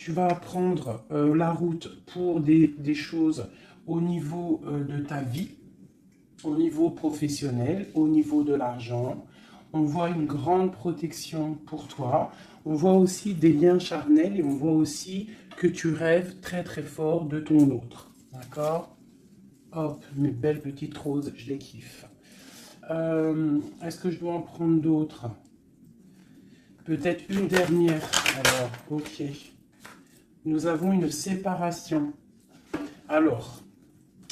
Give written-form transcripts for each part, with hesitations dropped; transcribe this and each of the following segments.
tu vas prendre la route pour des choses au niveau de ta vie, au niveau professionnel, au niveau de l'argent. On voit une grande protection pour toi. On voit aussi des liens charnels et on voit aussi que tu rêves très très fort de ton autre. D'accord? Hop, mes belles petites roses, je les kiffe. Est-ce que je dois en prendre d'autres? Peut-être une dernière. Alors, ok. Nous avons une séparation. Alors,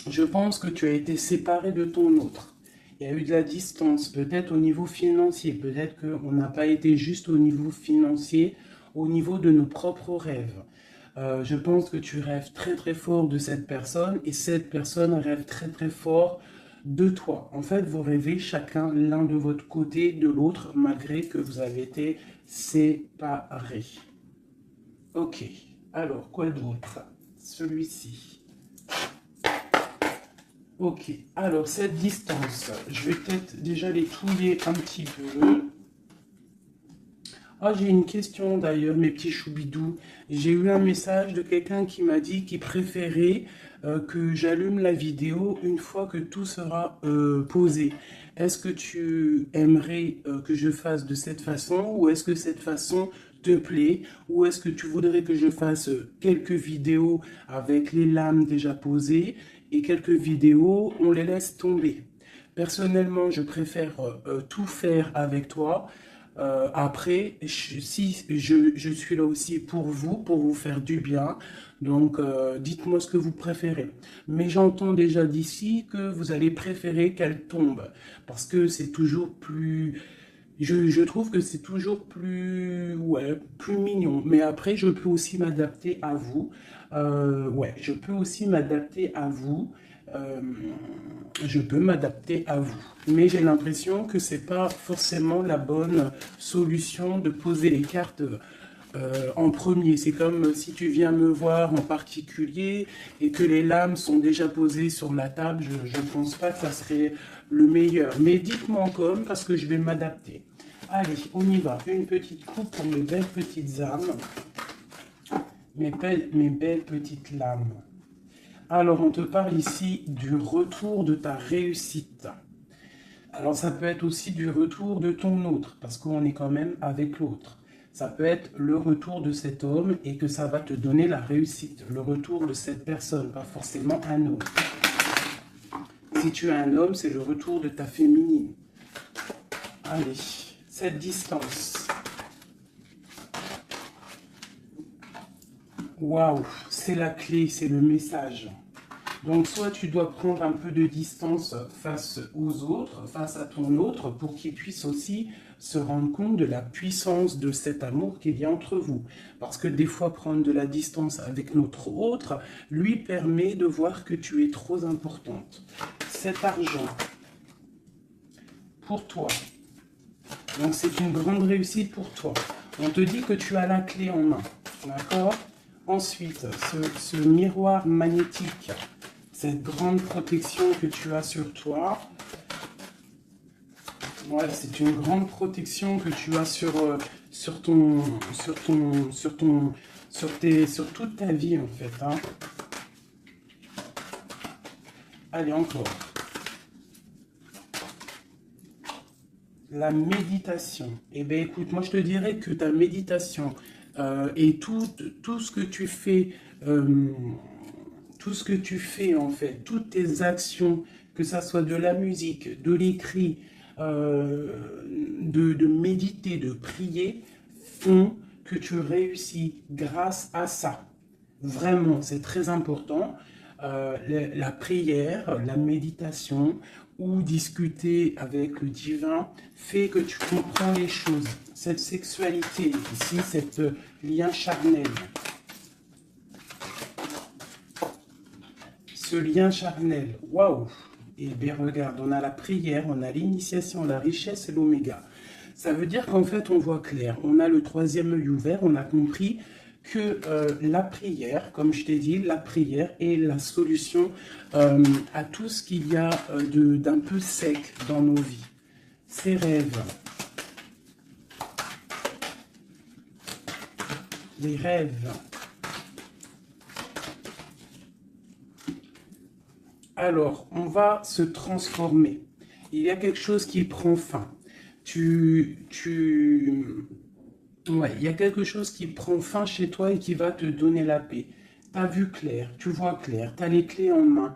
je pense que tu as été séparé de ton autre. Il y a eu de la distance, peut-être au niveau financier. Peut-être qu'on n'a pas été juste au niveau financier, au niveau de nos propres rêves. Je pense que tu rêves très très fort de cette personne et cette personne rêve très très fort de toi. En fait, vous rêvez chacun l'un de votre côté, de l'autre, malgré que vous avez été séparés. Ok, alors quoi d'autre? Celui-ci. Ok, alors cette distance, je vais peut-être déjà les touiller un petit peu. Ah, j'ai une question d'ailleurs, mes petits choubidous. J'ai eu un message de quelqu'un qui m'a dit qu'il préférait que j'allume la vidéo une fois que tout sera posé. Est-ce que tu aimerais que je fasse de cette façon ou est-ce que cette façon te plaît ou est-ce que tu voudrais que je fasse quelques vidéos avec les lames déjà posées et quelques vidéos, on les laisse tomber? Personnellement, je préfère tout faire avec toi. Après, si je suis là aussi pour vous faire du bien. Donc, dites-moi ce que vous préférez. Mais j'entends déjà d'ici que vous allez préférer qu'elle tombe. Parce que c'est toujours plus... Je trouve que c'est toujours plus... Ouais, plus mignon. Mais après, je peux aussi m'adapter à vous. Ouais, je peux aussi m'adapter à vous. Euh, je peux m'adapter à vous. Mais j'ai l'impression que c'est pas forcément la bonne solution de poser les cartes en premier. C'est comme si tu viens me voir en particulier et que les lames sont déjà posées sur la table. Je ne pense pas que ça serait le meilleur. Mais dites-moi comme parce que je vais m'adapter. Allez, on y va. Une petite coupe pour mes belles petites âmes. Mes belles petites lames. Alors, on te parle ici du retour de ta réussite. Alors, ça peut être aussi du retour de ton autre, parce qu'on est quand même avec l'autre. Ça peut être le retour de cet homme et que ça va te donner la réussite. Le retour de cette personne, pas forcément un homme. Si tu es un homme, c'est le retour de ta féminine. Allez, cette distance. Waouh, c'est la clé, c'est le message. Donc, soit tu dois prendre un peu de distance face aux autres, face à ton autre, pour qu'il puisse aussi se rendre compte de la puissance de cet amour qu'il y a entre vous. Parce que des fois, prendre de la distance avec notre autre lui permet de voir que tu es trop importante. Cet argent, pour toi, donc c'est une grande réussite pour toi. On te dit que tu as la clé en main, d'accord? Ensuite, ce miroir magnétique, cette grande protection que tu as sur toi, ouais, c'est une grande protection que tu as sur toute ta vie en fait. Hein. Allez, encore. La méditation. Eh bien, écoute, moi je te dirais que ta méditation et tout ce que tu fais, tout ce que tu fais en fait, toutes tes actions, que ça soit de la musique, de l'écrit, de méditer, de prier, font que tu réussis grâce à ça. Vraiment, c'est très important. La prière, la méditation ou discuter avec le divin fait que tu comprends les choses. Cette sexualité ici, cet lien charnel. Ce lien charnel, waouh! Et bien regarde, on a la prière, on a l'initiation, la richesse et l'oméga. Ça veut dire qu'en fait, on voit clair. On a le troisième œil ouvert, on a compris que la prière, comme je t'ai dit, la prière est la solution à tout ce qu'il y a d'un peu sec dans nos vies. Ces rêves, les rêves, Alors, on va se transformer. Il y a quelque chose qui prend fin. Ouais, il y a quelque chose qui prend fin chez toi et qui va te donner la paix. Tu as vu clair, tu vois clair, tu as les clés en main,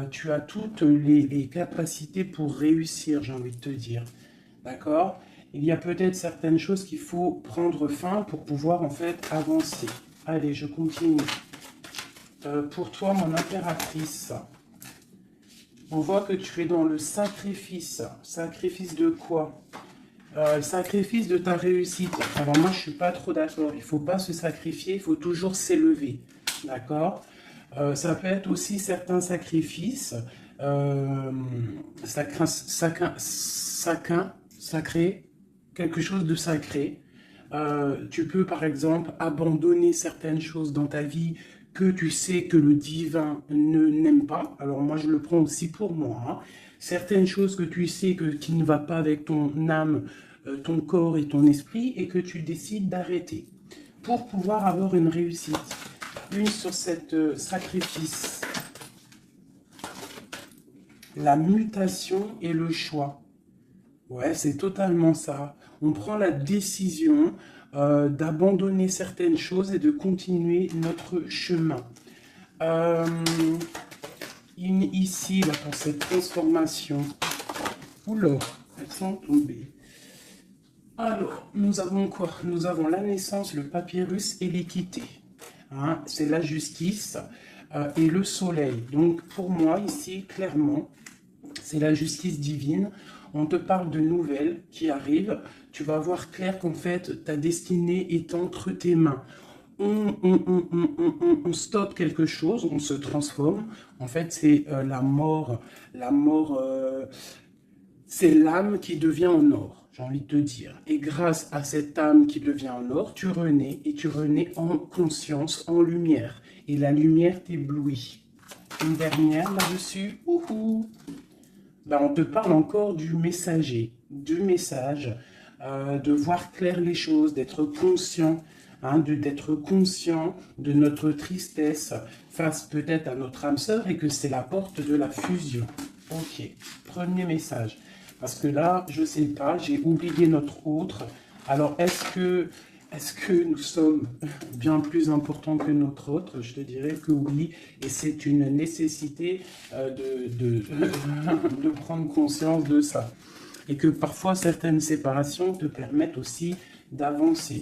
tu as toutes les capacités pour réussir, j'ai envie de te dire. D'accord? Il y a peut-être certaines choses qu'il faut prendre fin pour pouvoir en fait avancer. Allez, je continue. Pour toi, mon impératrice, on voit que tu es dans le sacrifice. Sacrifice de quoi? Sacrifice de ta réussite. Alors moi, je suis pas trop d'accord. Il faut pas se sacrifier, il faut toujours s'élever. D'accord? Ça peut être aussi certains sacrifices. Sacré, quelque chose de sacré. Tu peux par exemple abandonner certaines choses dans ta vie que tu sais que le divin ne n'aime pas. Alors moi je le prends aussi pour moi, hein. Certaines choses que tu sais qui ne va pas avec ton âme, ton corps et ton esprit et que tu décides d'arrêter pour pouvoir avoir une réussite. Une sur cette sacrifice, la mutation et le choix. Ouais, c'est totalement ça. On prend la décision d'abandonner certaines choses et de continuer notre chemin. Euh, Ici, là, pour cette transformation, oula, elles sont tombées. Alors, nous avons quoi? Nous avons la naissance, le papyrus et l'équité. Hein, c'est la justice et le soleil. Donc, pour moi, ici, clairement, c'est la justice divine. On te parle de nouvelles qui arrivent. Tu vas voir clair qu'en fait, ta destinée est entre tes mains. On stoppe quelque chose, on se transforme. En fait, c'est la mort. La mort, c'est l'âme qui devient en or, j'ai envie de te dire. Et grâce à cette âme qui devient en or, tu renais et tu renais en conscience, en lumière. Et la lumière t'éblouit. Une dernière là-dessus. Ben, on te parle encore du messager, du message, de voir clair les choses, d'être conscient, hein, d'être conscient de notre tristesse face peut-être à notre âme sœur et que c'est la porte de la fusion. Ok, premier message. Parce que là, je ne sais pas, j'ai oublié notre autre. Alors, est-ce que nous sommes bien plus importants que notre autre? Je te dirais que oui, et c'est une nécessité de prendre conscience de ça. Et que parfois, certaines séparations te permettent aussi d'avancer.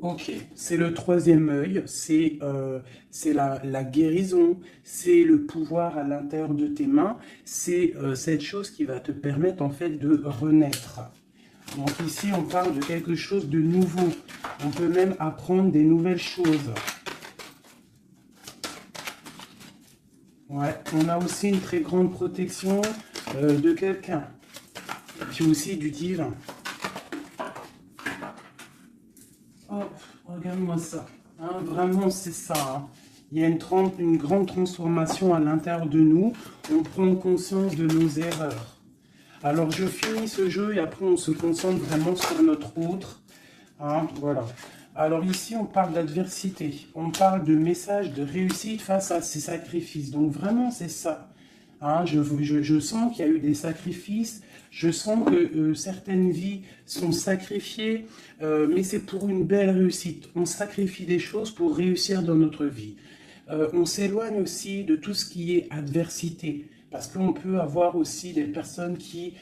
Ok, c'est le troisième œil, c'est la guérison, c'est le pouvoir à l'intérieur de tes mains, c'est cette chose qui va te permettre en fait de renaître. Donc ici, on parle de quelque chose de nouveau. On peut même apprendre des nouvelles choses. Ouais, on a aussi une très grande protection de quelqu'un. Et puis aussi du divin. Hop, regarde-moi ça. Hein, vraiment, c'est ça. Hein. Il y a une grande transformation à l'intérieur de nous. On prend conscience de nos erreurs. Alors, je finis ce jeu et après, on se concentre vraiment sur notre autre. Hein, voilà. Alors ici, on parle d'adversité. On parle de message de réussite face à ces sacrifices. Donc, vraiment, c'est ça. Hein, je sens qu'il y a eu des sacrifices, je sens que certaines vies sont sacrifiées, mais c'est pour une belle réussite. On sacrifie des choses pour réussir dans notre vie. On s'éloigne aussi de tout ce qui est adversité, parce qu'on peut avoir aussi des personnes qui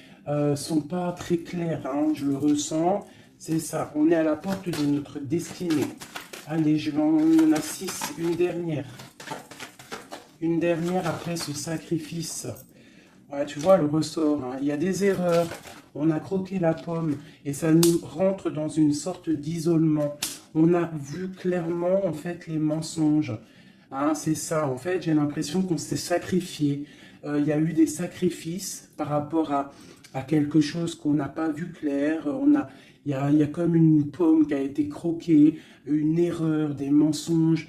sont pas très claires, hein, je le ressens, c'est ça, on est à la porte de notre destinée. Allez, il y en a 6, une dernière. Une dernière après ce sacrifice. Ouais, tu vois le ressort, hein. Il y a des erreurs, on a croqué la pomme et ça nous rentre dans une sorte d'isolement. On a vu clairement en fait les mensonges. Hein, c'est ça, en fait j'ai l'impression qu'on s'est sacrifié. Il y a eu des sacrifices par rapport à quelque chose qu'on n'a pas vu clair. Il y a comme une pomme qui a été croquée, une erreur, des mensonges.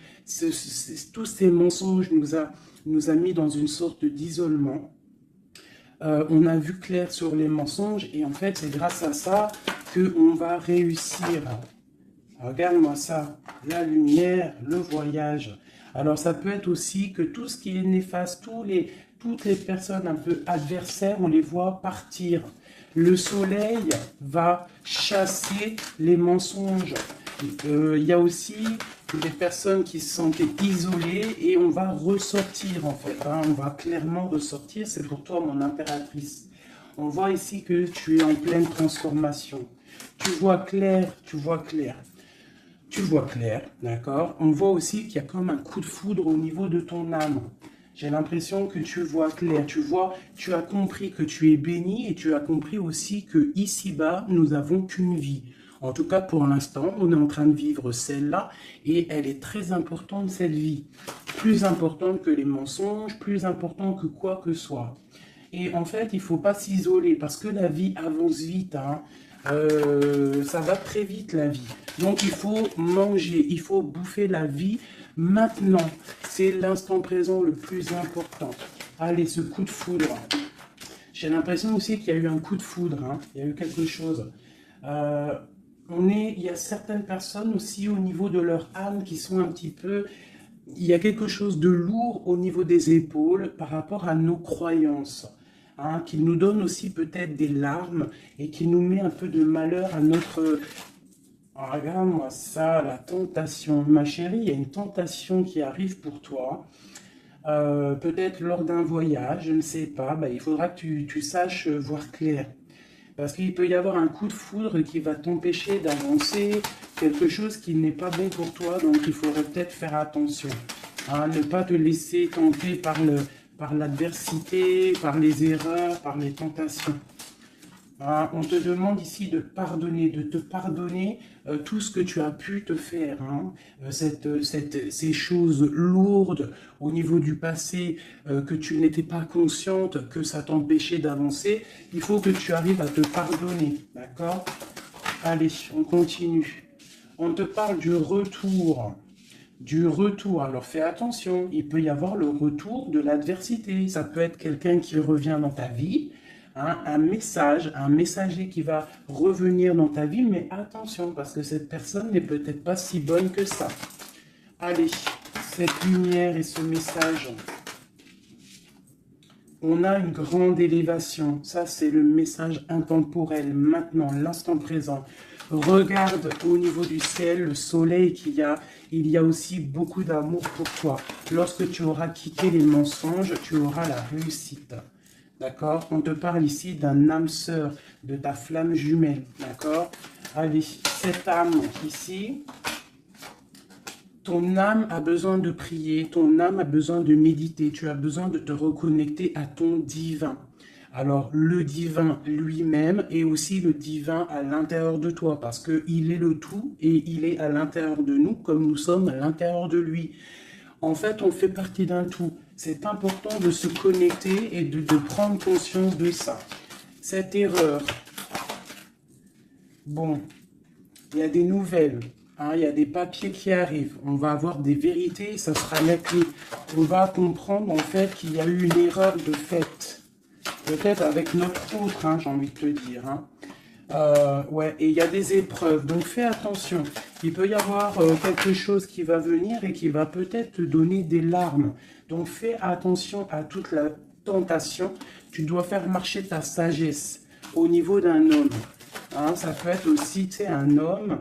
Tous ces mensonges nous a mis dans une sorte d'isolement. On a vu clair sur les mensonges et en fait c'est grâce à ça qu'on va réussir. Regarde-moi ça, la lumière, le voyage. Alors ça peut être aussi que tout ce qui est néfaste, toutes les personnes un peu adversaires, on les voit partir. Le soleil va chasser les mensonges. Il y a aussi des personnes qui se sentaient isolées et on va ressortir en fait. Hein, on va clairement ressortir. C'est pour toi mon impératrice. On voit ici que tu es en pleine transformation. Tu vois clair, tu vois clair. Tu vois clair, d'accord? On voit aussi qu'il y a comme un coup de foudre au niveau de ton âme. J'ai l'impression que tu vois clair, tu as compris que tu es béni et tu as compris aussi que ici-bas, nous n'avons qu'une vie. En tout cas, pour l'instant, on est en train de vivre celle-là et elle est très importante, cette vie. Plus importante que les mensonges, plus importante que quoi que soit. Et en fait, il ne faut pas s'isoler parce que la vie avance vite. Hein. Ça va très vite la vie. Donc il faut manger, il faut bouffer la vie maintenant. C'est l'instant présent le plus important. Allez, ce coup de foudre. J'ai l'impression aussi qu'il y a eu un coup de foudre. Hein. Il y a eu quelque chose. Il y a certaines personnes aussi au niveau de leur âme qui sont un petit peu... Il y a quelque chose de lourd au niveau des épaules par rapport à nos croyances. Hein, qui nous donne aussi peut-être des larmes et qui nous met un peu de malheur à notre... Oh, regarde-moi ça, la tentation. Ma chérie, il y a une tentation qui arrive pour toi. Peut-être lors d'un voyage, je ne sais pas. Il faudra que tu saches voir clair. Parce qu'il peut y avoir un coup de foudre qui va t'empêcher d'avancer, quelque chose qui n'est pas bon pour toi, donc il faudrait peut-être faire attention. Hein, ne pas te laisser tenter par l'adversité, par les erreurs, par les tentations. Hein, on te demande ici de pardonner, de te pardonner tout ce que tu as pu te faire. Hein, ces choses lourdes au niveau du passé que tu n'étais pas consciente, que ça t'empêchait d'avancer. Il faut que tu arrives à te pardonner. D'accord? Allez, on continue. On te parle du retour. Du retour. Alors fais attention, il peut y avoir le retour de l'adversité. Ça peut être quelqu'un qui revient dans ta vie, hein, un messager qui va revenir dans ta vie, mais attention, parce que cette personne n'est peut-être pas si bonne que ça. Allez, cette lumière et ce message. On a une grande élévation. Ça, c'est le message intemporel, maintenant, l'instant présent. Regarde au niveau du ciel, le soleil qu'il y a. Il y a aussi beaucoup d'amour pour toi. Lorsque tu auras quitté les mensonges, tu auras la réussite. D'accord? On te parle ici d'un âme sœur, de ta flamme jumelle. D'accord? Allez, cette âme ici, ton âme a besoin de prier, ton âme a besoin de méditer, tu as besoin de te reconnecter à ton divin. Alors, le divin lui-même et aussi le divin à l'intérieur de toi, parce qu'il est le tout et il est à l'intérieur de nous comme nous sommes à l'intérieur de lui. En fait, on fait partie d'un tout. C'est important de se connecter et de prendre conscience de ça. Cette erreur, bon, il y a des nouvelles. Hein, il y a des papiers qui arrivent, on va avoir des vérités, ça sera la clé. On va comprendre en fait qu'il y a eu une erreur de fait. Peut-être avec notre autre, hein, j'ai envie de te dire. Hein. Ouais, et il y a des épreuves, donc fais attention. Il peut y avoir quelque chose qui va venir et qui va peut-être te donner des larmes. Donc fais attention à toute la tentation. Tu dois faire marcher ta sagesse au niveau d'un homme. Hein, ça peut être aussi, tu sais, un homme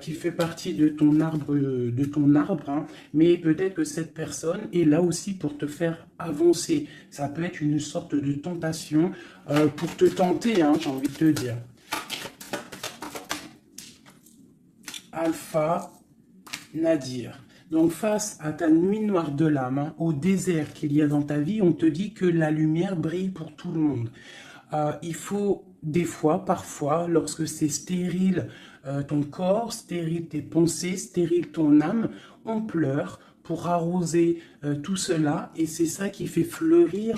qui fait partie de ton arbre, hein, mais peut-être que cette personne est là aussi pour te faire avancer. Ça peut être une sorte de tentation pour te tenter, hein, j'ai envie de te dire. Alpha Nadir. Donc face à ta nuit noire de l'âme, hein, au désert qu'il y a dans ta vie, on te dit que la lumière brille pour tout le monde. Il faut des fois, parfois, lorsque c'est stérile ton corps, stérile tes pensées, stérile ton âme, on pleure pour arroser tout cela et c'est ça qui fait fleurir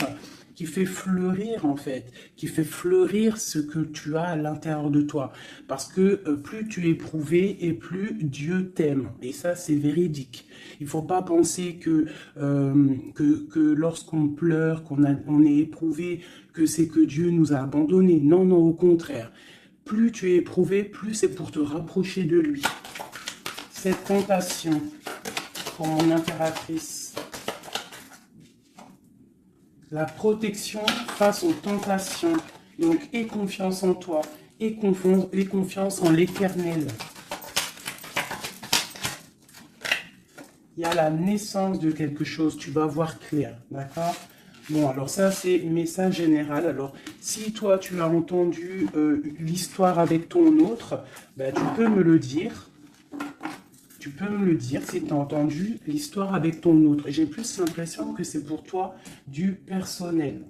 en fait, qui fait fleurir ce que tu as à l'intérieur de toi. Parce que plus tu es éprouvé et plus Dieu t'aime. Et ça, c'est véridique. Il ne faut pas penser que lorsqu'on pleure, on est éprouvé, que c'est que Dieu nous a abandonnés. Non, non, au contraire. Plus tu es éprouvé, plus c'est pour te rapprocher de lui. Cette tentation, pour mon impératrice. La protection face aux tentations. Donc, aie confiance en toi, aie confiance en l'Éternel. Il y a la naissance de quelque chose, tu vas voir clair, d'accord? Bon, alors ça, c'est message général. Alors, si toi, tu as entendu l'histoire avec ton autre, ben, tu peux me le dire. Tu peux me le dire si tu as entendu l'histoire avec ton autre. J'ai plus l'impression que c'est pour toi du personnel.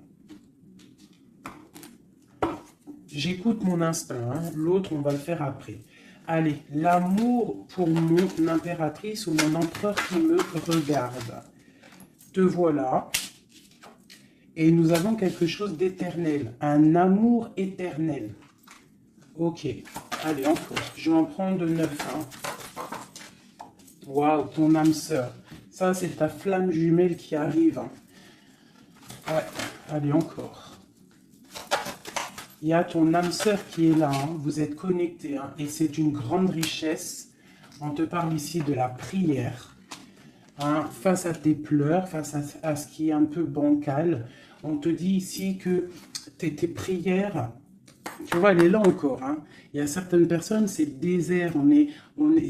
J'écoute mon instinct, hein. L'autre, on va le faire après. Allez, l'amour pour mon impératrice ou mon empereur qui me regarde. Te voilà. Et nous avons quelque chose d'éternel, un amour éternel. Ok, allez, encore. Je vais en prendre de 9. Hein. Waouh, ton âme sœur. Ça, c'est ta flamme jumelle qui arrive. Hein. Ouais, allez, encore. Il y a ton âme sœur qui est là. Hein. Vous êtes connectés. Hein. Et c'est une grande richesse. On te parle ici de la prière. Hein, face à tes pleurs, face à ce qui est un peu bancal, on te dit ici que tes prières, tu vois, elle est là encore. Hein. Il y a certaines personnes, c'est le désert,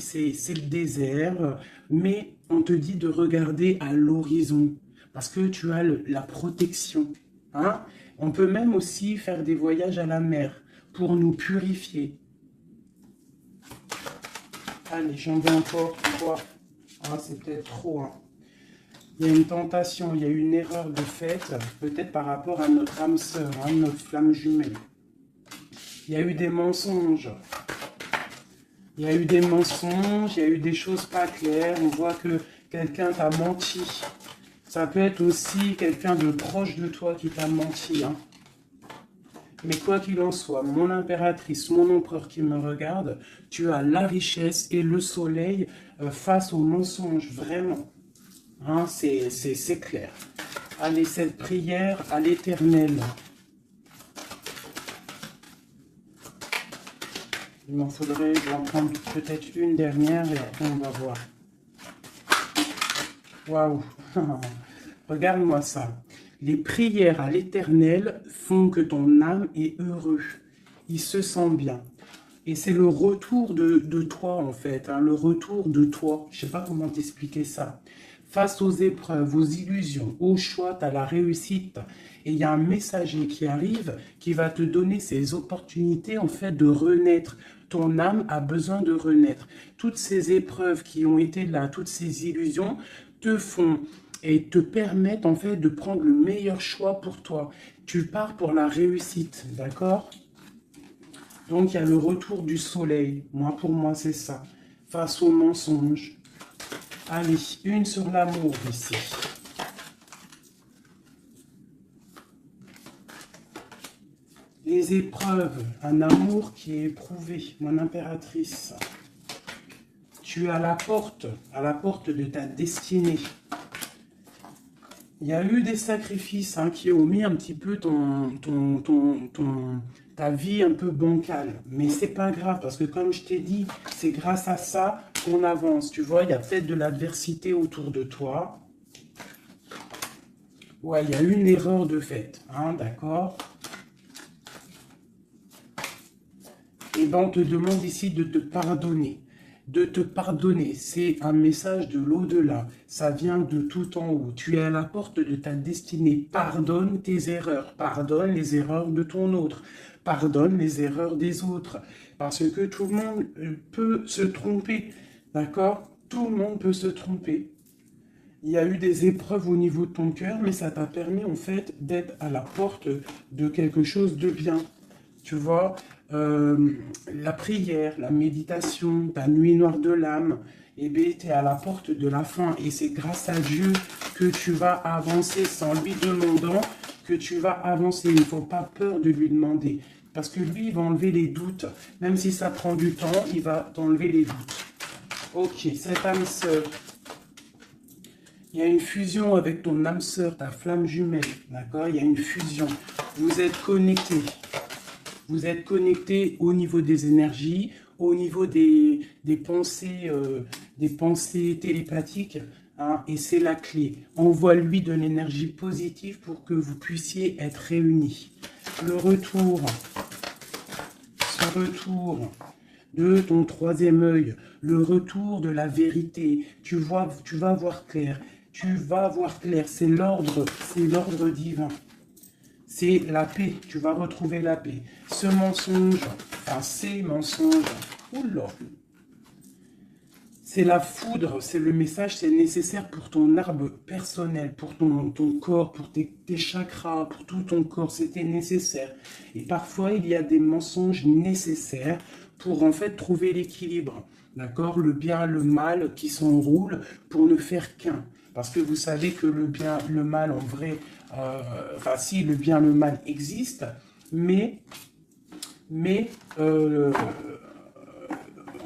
c'est le désert, mais on te dit de regarder à l'horizon, parce que tu as la protection. Hein. On peut même aussi faire des voyages à la mer pour nous purifier. Allez, j'en veux encore 3. Ah, c'est peut-être trop. Hein. Il y a une tentation, il y a une erreur de fait, peut-être par rapport à notre âme sœur, hein, notre flamme jumelle. Il y a eu des mensonges. Il y a eu des mensonges, il y a eu des choses pas claires. On voit que quelqu'un t'a menti. Ça peut être aussi quelqu'un de proche de toi qui t'a menti. Hein. Mais quoi qu'il en soit, mon impératrice, mon empereur qui me regarde, tu as la richesse et le soleil face aux mensonges, vraiment. Hein, c'est clair. Allez, cette prière à l'Éternel. Il m'en faudrait, je vais en prendre peut-être une dernière et après on va voir. Waouh. Regarde-moi ça. Les prières à l'Éternel font que ton âme est heureux. Il se sent bien. Et c'est le retour de toi, en fait. Hein, le retour de toi. Je ne sais pas comment t'expliquer ça. Face aux épreuves, aux illusions, aux choix, tu as la réussite. Et il y a un messager qui arrive qui va te donner ces opportunités, en fait, de renaître. Ton âme a besoin de renaître. Toutes ces épreuves qui ont été là, toutes ces illusions te font et te permettent en fait de prendre le meilleur choix pour toi. Tu pars pour la réussite, d'accord? Donc il y a le retour du soleil. Moi, pour moi, c'est ça. Face aux mensonges. Allez, une sur l'amour ici. Les épreuves, un amour qui est éprouvé, mon impératrice. Tu es à la porte de ta destinée. Il y a eu des sacrifices hein, qui ont mis un petit peu ta vie un peu bancale. Mais c'est pas grave, parce que comme je t'ai dit, c'est grâce à ça qu'on avance. Tu vois, il y a peut-être de l'adversité autour de toi. Ouais, il y a eu une erreur de fait, hein, d'accord? Et bien, on te demande ici de te pardonner. De te pardonner, c'est un message de l'au-delà. Ça vient de tout en haut. Tu es à la porte de ta destinée. Pardonne tes erreurs. Pardonne les erreurs de ton autre. Pardonne les erreurs des autres. Parce que tout le monde peut se tromper. D'accord? Tout le monde peut se tromper. Il y a eu des épreuves au niveau de ton cœur, mais ça t'a permis en fait d'être à la porte de quelque chose de bien. Tu vois, la prière, la méditation, ta nuit noire de l'âme, eh bien, tu es à la porte de la fin. Et c'est grâce à Dieu que tu vas avancer sans lui demandant que tu vas avancer. Il ne faut pas peur de lui demander. Parce que lui, il va enlever les doutes. Même si ça prend du temps, il va t'enlever les doutes. Ok, cette âme sœur. Il y a une fusion avec ton âme sœur, ta flamme jumelle. D'accord? Il y a une fusion. Vous êtes connectés. Vous êtes connectés au niveau des énergies, au niveau des pensées télépathiques. hein, et c'est la clé. Envoie-lui de l'énergie positive pour que vous puissiez être réunis. Le retour, ce retour de ton troisième œil, le retour de la vérité. Tu vas voir clair. Tu vas voir clair. C'est l'ordre divin. C'est la paix. Tu vas retrouver la paix. Ce mensonge, enfin ces mensonges, oula, c'est la foudre, c'est le message, c'est nécessaire pour ton arbre personnel, pour ton corps, pour tes chakras, pour tout ton corps, c'était nécessaire. Et parfois, il y a des mensonges nécessaires pour en fait trouver l'équilibre, d'accord? Le bien, le mal qui s'enroulent pour ne faire qu'un. Parce que vous savez que le bien, le mal en vrai, enfin si le bien, le mal existe, mais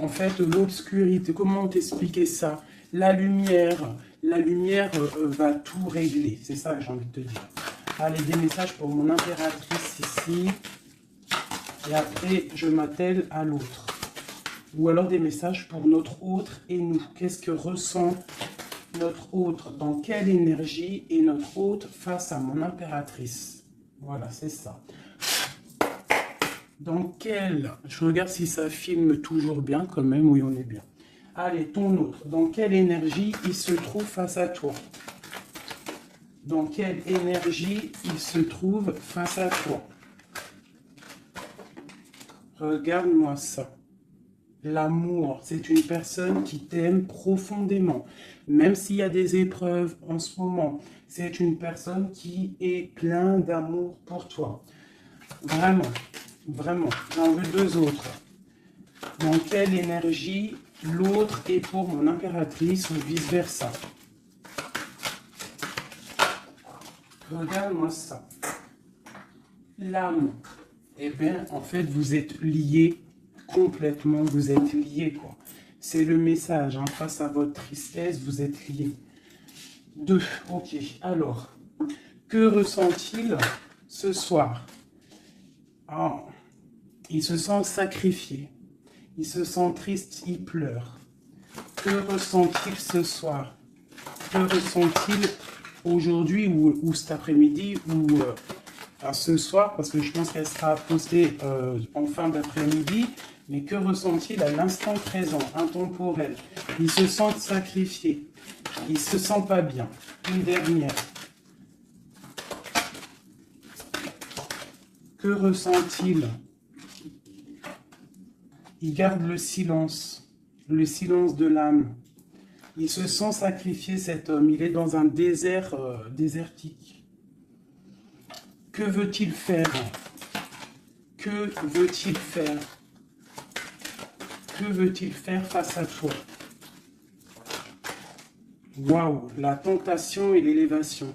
en fait, l'obscurité, comment t'expliquer ça? La lumière va tout régler. C'est ça que j'ai envie de te dire. Allez, des messages pour mon impératrice ici. Et après, je m'attelle à l'autre. Ou alors des messages pour notre autre et nous. Qu'est-ce que ressent notre autre? Dans quelle énergie est notre autre face à mon impératrice? Voilà, c'est ça. Dans quel... Je regarde si ça filme toujours bien quand même. Oui, on est bien. Allez, ton autre. Dans quelle énergie il se trouve face à toi? Dans quelle énergie il se trouve face à toi? Regarde-moi ça. L'amour, c'est une personne qui t'aime profondément. Même s'il y a des épreuves en ce moment, c'est une personne qui est plein d'amour pour toi. Vraiment. Vraiment, j'en veux deux autres. Dans quelle énergie l'autre est pour mon impératrice ou vice-versa? Regarde-moi ça. L'âme. Eh bien, en fait, vous êtes liés complètement. Vous êtes liés, quoi. C'est le message. Hein, face à votre tristesse, vous êtes liés. Deux. Ok. Alors, que ressent-il ce soir? Ah, il se sent sacrifié, il se sent triste, il pleure. Que ressent-il ce soir? Que ressent-il aujourd'hui ou cet après-midi ou ce soir? Parce que je pense qu'elle sera postée en fin d'après-midi. Mais que ressent-il à l'instant présent, intemporel? Il se sent sacrifié, il se sent pas bien. Une dernière. Que ressent-il? Il garde le silence de l'âme. Il se sent sacrifié, cet homme. Il est dans un désert désertique. Que veut-il faire? Que veut-il faire? Que veut-il faire face à toi? Waouh, la tentation et l'élévation.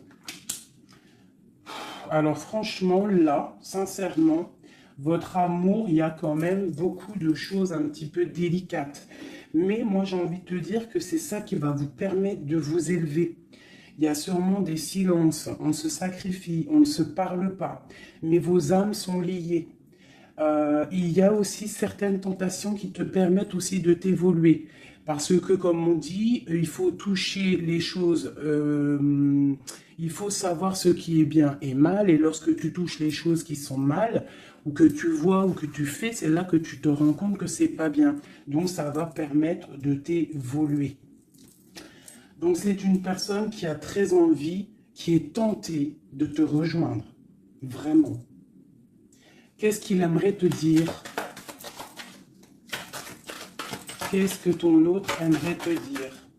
Alors franchement, là, sincèrement, votre amour, il y a quand même beaucoup de choses un petit peu délicates. Mais moi, j'ai envie de te dire que c'est ça qui va vous permettre de vous élever. Il y a sûrement des silences, on se sacrifie, on ne se parle pas, mais vos âmes sont liées. Il y a aussi certaines tentations qui te permettent aussi de t'évoluer. Parce que, comme on dit, il faut toucher les choses, il faut savoir ce qui est bien et mal. Et lorsque tu touches les choses qui sont mal, ou que tu vois, ou que tu fais, c'est là que tu te rends compte que c'est pas bien. Donc, ça va permettre de t'évoluer. Donc, c'est une personne qui a très envie, qui est tentée de te rejoindre. Vraiment. Qu'est-ce qu'il aimerait te dire? Qu'est-ce que ton autre aimerait te dire?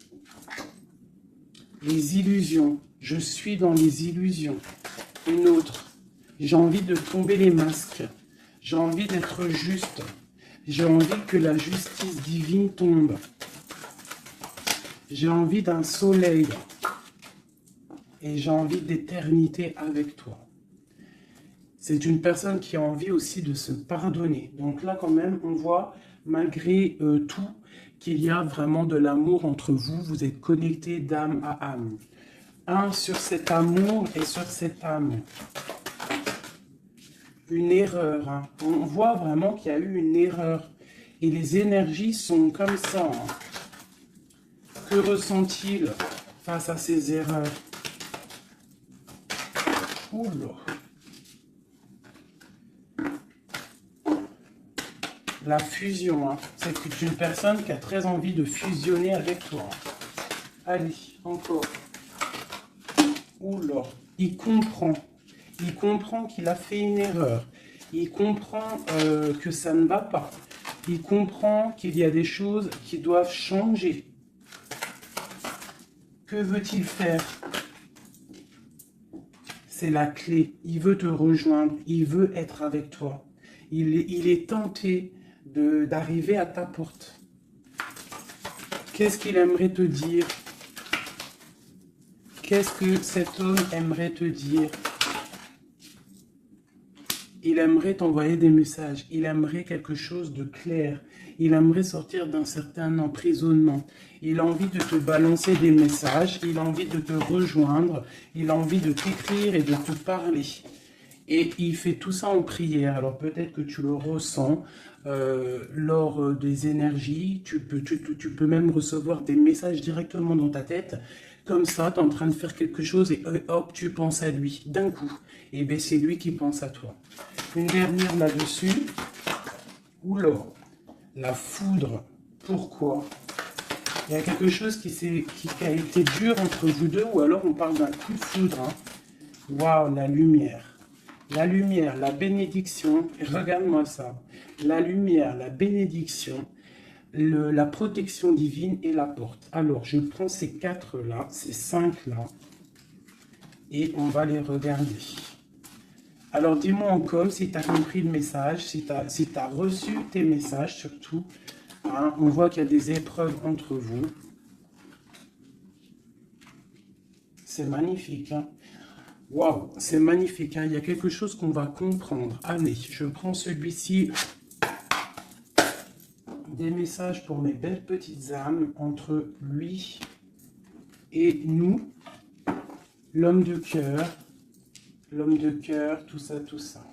Les illusions. Je suis dans les illusions. Une autre. J'ai envie de tomber les masques. J'ai envie d'être juste. J'ai envie que la justice divine tombe. J'ai envie d'un soleil. Et j'ai envie d'éternité avec toi. C'est une personne qui a envie aussi de se pardonner. Donc là, quand même, on voit, malgré tout, qu'il y a vraiment de l'amour entre vous. Vous êtes connectés d'âme à âme. Un sur cet amour et sur cette âme. Une erreur. Hein. On voit vraiment qu'il y a eu une erreur. Et les énergies sont comme ça. Hein. Que ressent-il face à ses erreurs. Oula. La fusion, hein. C'est une personne qui a très envie de fusionner avec toi. Allez, encore. Oula. Il comprend. Il comprend qu'il a fait une erreur. Il comprend que ça ne va pas. Il comprend qu'il y a des choses qui doivent changer. Que veut-il faire? C'est la clé. Il veut te rejoindre. Il veut être avec toi. Il est tenté d'arriver à ta porte. Qu'est-ce qu'il aimerait te dire? Qu'est-ce que cet homme aimerait te dire? Il aimerait t'envoyer des messages. Il aimerait quelque chose de clair. Il aimerait sortir d'un certain emprisonnement. Il a envie de te balancer des messages. Il a envie de te rejoindre. Il a envie de t'écrire et de te parler. Et il fait tout ça en prière. Alors peut-être que tu le ressens lors des énergies. Tu peux même recevoir des messages directement dans ta tête. Comme ça, tu es en train de faire quelque chose et hop, tu penses à lui d'un coup. Et bien c'est lui qui pense à toi. Une dernière là-dessus. Oula, la foudre. Pourquoi? Il y a quelque chose qui a été dur entre vous deux, ou alors on parle d'un coup de foudre. Hein. Waouh, la lumière. La lumière, la bénédiction. Regarde-moi ça. La lumière, la bénédiction, la protection divine et la porte. Alors, je prends ces 4 là, ces 5 là, et on va les regarder. Alors, dis-moi en com si tu as compris le message, si tu as reçu tes messages surtout. Hein, on voit qu'il y a des épreuves entre vous. C'est magnifique. Hein. Waouh, c'est magnifique. Hein. Il y a quelque chose qu'on va comprendre. Allez, je prends celui-ci. Des messages pour mes belles petites âmes entre lui et nous. L'homme de cœur, tout ça, tout ça.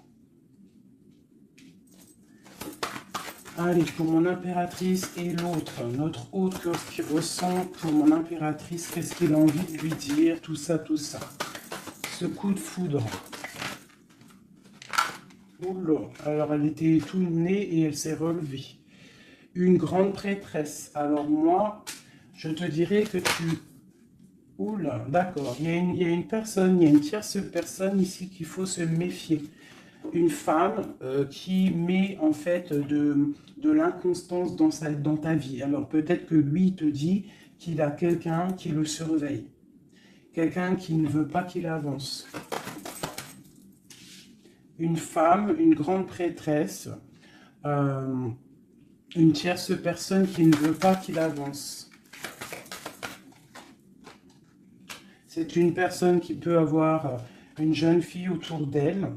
Allez, pour mon impératrice et l'autre, notre autre cœur qui ressent pour mon impératrice, qu'est-ce qu'il a envie de lui dire, tout ça, tout ça. Ce coup de foudre. Oula, alors elle était tout née et elle s'est relevée. Une grande prêtresse. Alors moi, je te dirais que tu... Oula, d'accord. Il y a une personne, il y a une tierce personne ici qu'il faut se méfier. Une femme qui met en fait de l'inconstance dans ta vie. Alors peut-être que lui te dit qu'il a quelqu'un qui le surveille. Quelqu'un qui ne veut pas qu'il avance. Une femme, une grande prêtresse, une tierce personne qui ne veut pas qu'il avance. C'est une personne qui peut avoir une jeune fille autour d'elle.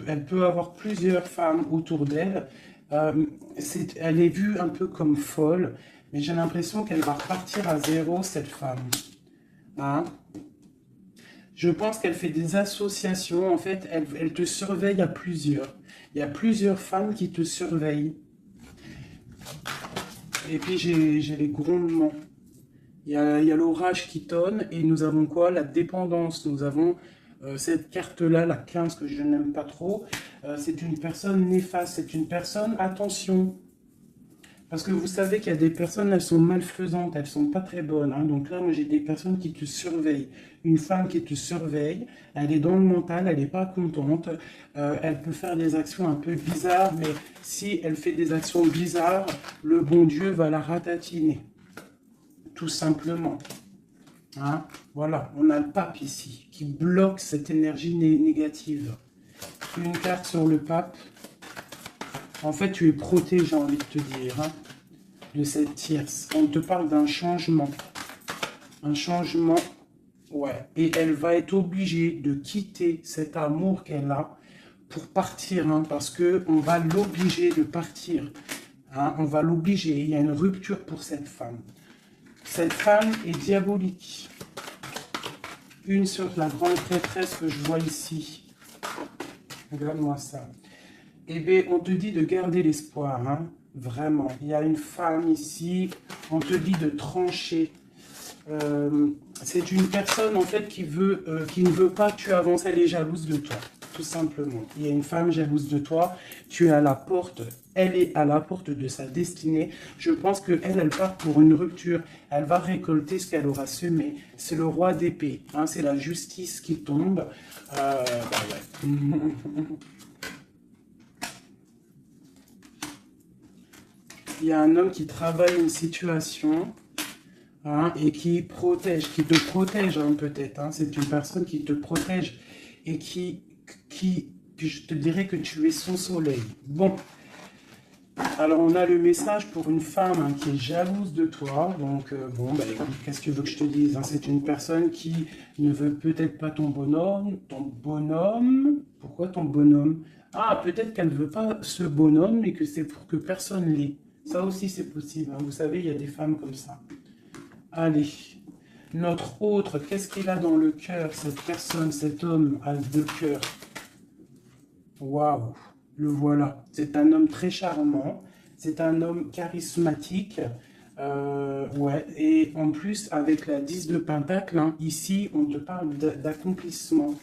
Elle peut avoir plusieurs femmes autour d'elle. Elle est vue un peu comme folle, mais j'ai l'impression qu'elle va repartir à zéro, cette femme. Hein? Je pense qu'elle fait des associations. En fait, elle te surveille à plusieurs. Il y a plusieurs femmes qui te surveillent. Et puis, j'ai les grondements. Il y a l'orage qui tonne et nous avons quoi? La dépendance. Nous avons cette carte-là, la 15, que je n'aime pas trop. C'est une personne néfaste. C'est une personne, attention. Parce que vous savez qu'il y a des personnes, elles sont malfaisantes, elles sont pas très bonnes. Hein. Donc là, moi, j'ai des personnes qui te surveillent. Une femme qui te surveille, elle est dans le mental, elle n'est pas contente. Elle peut faire des actions un peu bizarres, mais si elle fait des actions bizarres, le bon Dieu va la ratatiner. Tout simplement. Hein? Voilà, on a le pape ici, qui bloque cette énergie négative. Une carte sur le pape. En fait, tu es protégé, j'ai envie de te dire, hein, de cette tierce. On te parle d'un changement. Un changement, ouais. Et elle va être obligée de quitter cet amour qu'elle a pour partir, hein, parce qu'on va l'obliger de partir. Hein, on va l'obliger. Il y a une rupture pour cette femme. Cette femme est diabolique. Une sur la grande prêtresse que je vois ici. Regarde-moi ça. Eh bien, on te dit de garder l'espoir, hein, vraiment. Il y a une femme ici, on te dit de trancher. C'est une personne en fait qui ne veut pas que tu avances, elle est jalouse de toi, tout simplement. Il y a une femme jalouse de toi, tu es à la porte, elle est à la porte de sa destinée. Je pense qu'elle, elle part pour une rupture, elle va récolter ce qu'elle aura semé. C'est le roi d'épée, hein, c'est la justice qui tombe. Ouais. Il y a un homme qui travaille une situation. Hein, et qui te protège hein, peut-être. Hein, c'est une personne qui te protège et que je te dirais que tu es son soleil. Bon, alors on a le message pour une femme hein, qui est jalouse de toi. Donc bon, bah, écoute, qu'est-ce que tu veux que je te dise hein, c'est une personne qui ne veut peut-être pas ton bonhomme. Ton bonhomme. Pourquoi ton bonhomme? Ah, peut-être qu'elle ne veut pas ce bonhomme et que c'est pour que personne l'ait. Ça aussi c'est possible. Hein. Vous savez, il y a des femmes comme ça. Allez, notre autre, qu'est-ce qu'il a dans le cœur, cette personne, cet homme a le cœur? Waouh, le voilà. C'est un homme très charmant, c'est un homme charismatique. Ouais, et en plus, avec la 10 de Pentacle, hein, ici, on te parle d'accomplissement.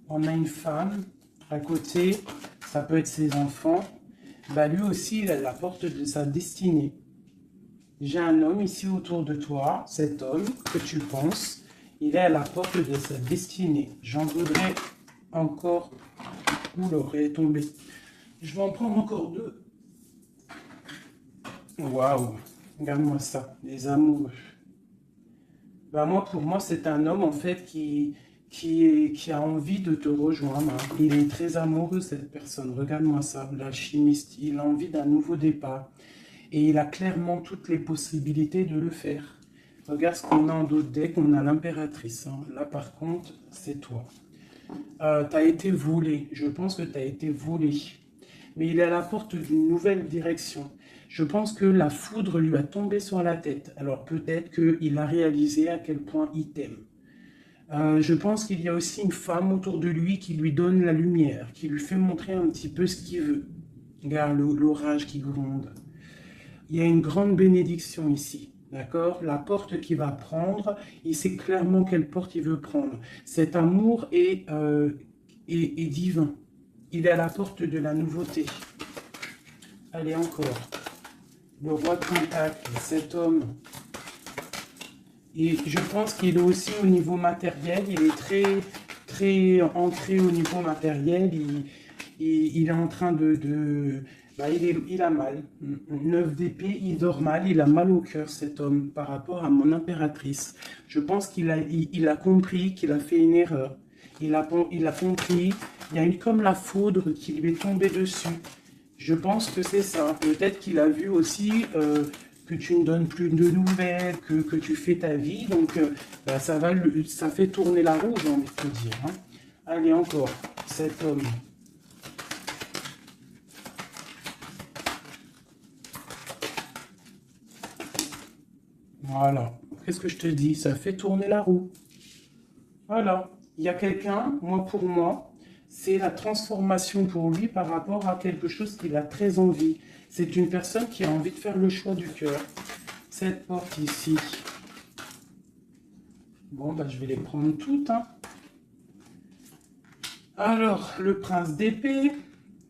On a une femme à côté, ça peut être ses enfants. Bah lui aussi, il a la porte de sa destinée. J'ai un homme ici autour de toi, cet homme que tu penses, il est à la porte de sa destinée. J'en voudrais encore... Ouh, l'aurait tombé. Je vais en prendre encore deux. Waouh, regarde-moi ça, les amoureux. Bah moi, pour moi, c'est un homme en fait qui a envie de te rejoindre. Hein. Il est très amoureux, cette personne. Regarde-moi ça, l'alchimiste. Il a envie d'un nouveau départ. Et il a clairement toutes les possibilités de le faire. Regarde ce qu'on a en d'autres decks. On a l'impératrice. Hein. Là, par contre, c'est toi. Tu as été volé. Je pense que tu as été volé. Mais il est à la porte d'une nouvelle direction. Je pense que la foudre lui a tombé sur la tête. Alors peut-être qu'il a réalisé à quel point il t'aime. Je pense qu'il y a aussi une femme autour de lui qui lui donne la lumière, qui lui fait montrer un petit peu ce qu'il veut. Regarde l'orage qui gronde. Il y a une grande bénédiction ici. D'accord? La porte qu'il va prendre, il sait clairement quelle porte il veut prendre. Cet amour est divin. Il est à la porte de la nouveauté. Allez, encore. Le roi de Pentacle, cet homme. Et je pense qu'il est aussi au niveau matériel. Il est très ancré au niveau matériel. Il est en train bah, il a mal. 9 d'épée, il dort mal. Il a mal au cœur, cet homme, par rapport à mon impératrice. Je pense qu'il a compris qu'il a fait une erreur. Il a compris. Il y a eu comme la foudre qui lui est tombée dessus. Je pense que c'est ça. Peut-être qu'il a vu aussi que tu ne donnes plus de nouvelles, que tu fais ta vie. Donc, bah, ça fait tourner la roue, j'ai envie de te dire. Hein. Allez, encore, cet homme. Voilà. Qu'est-ce que je te dis? Ça fait tourner la roue. Voilà. Il y a quelqu'un, pour moi, c'est la transformation pour lui par rapport à quelque chose qu'il a très envie. C'est une personne qui a envie de faire le choix du cœur. Cette porte ici. Bon, bah, je vais les prendre toutes. Hein. Alors, le prince d'épée,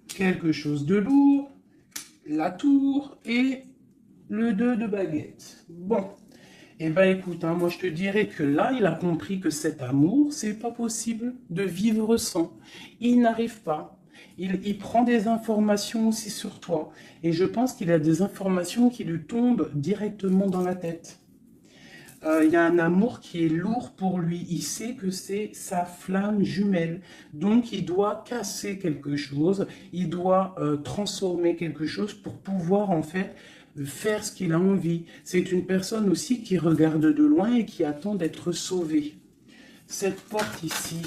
quelque chose de lourd, la tour et le 2 de baguette. Bon. Eh ben écoute, hein, moi je te dirais que là, il a compris que cet amour, c'est pas possible de vivre sans. Il n'arrive pas. Il prend des informations aussi sur toi. Et je pense qu'il a des informations qui lui tombent directement dans la tête. Il y a un amour qui est lourd pour lui. Il sait que c'est sa flamme jumelle. Donc il doit casser quelque chose. Il doit transformer quelque chose pour pouvoir en fait faire ce qu'il a envie. C'est une personne aussi qui regarde de loin et qui attend d'être sauvée. Cette porte ici,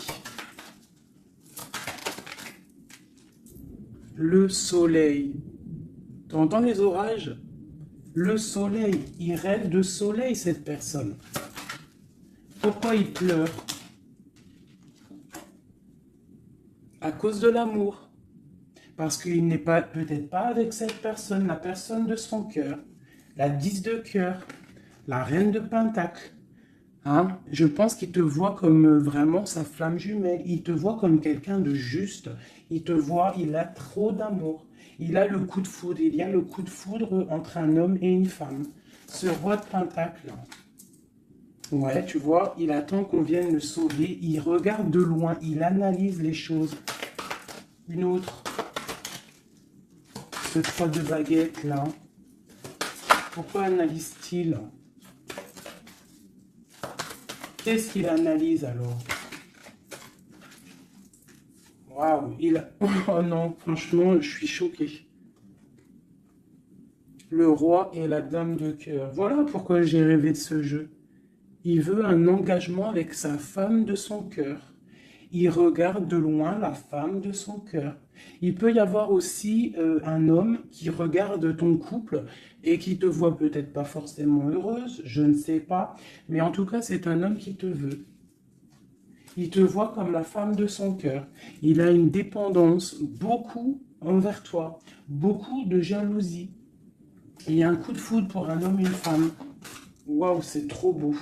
le soleil. Tu entends les orages? Le soleil, il rêve de soleil cette personne. Pourquoi il pleure? À cause de l'amour. parce qu'il n'est pas peut-être pas avec cette personne, la personne de son cœur, la 10 de cœur, la reine de pentacle. Hein? Je pense qu'il te voit comme vraiment sa flamme jumelle. Il te voit comme quelqu'un de juste. Il te voit, il a trop d'amour. Il a le coup de foudre. Il y a le coup de foudre entre un homme et une femme. Ce roi de pentacle. Ouais, tu vois, il attend qu'on vienne le sauver. Il regarde de loin. Il analyse les choses. Une autre. Ce 3 de baguette là. Pourquoi analyse-t-il? Qu'est-ce qu'il analyse alors? Waouh, oh non, franchement, je suis choqué. Le roi et la dame de cœur. Voilà pourquoi j'ai rêvé de ce jeu. Il veut un engagement avec sa femme de son cœur. Il regarde de loin la femme de son cœur. Il peut y avoir aussi un homme qui regarde ton couple et qui te voit peut-être pas forcément heureuse, je ne sais pas, mais en tout cas c'est un homme qui te veut. Il te voit comme la femme de son cœur. Il a une dépendance beaucoup envers toi, beaucoup de jalousie. Il y a un coup de foudre pour un homme et une femme. Waouh, c'est trop beau.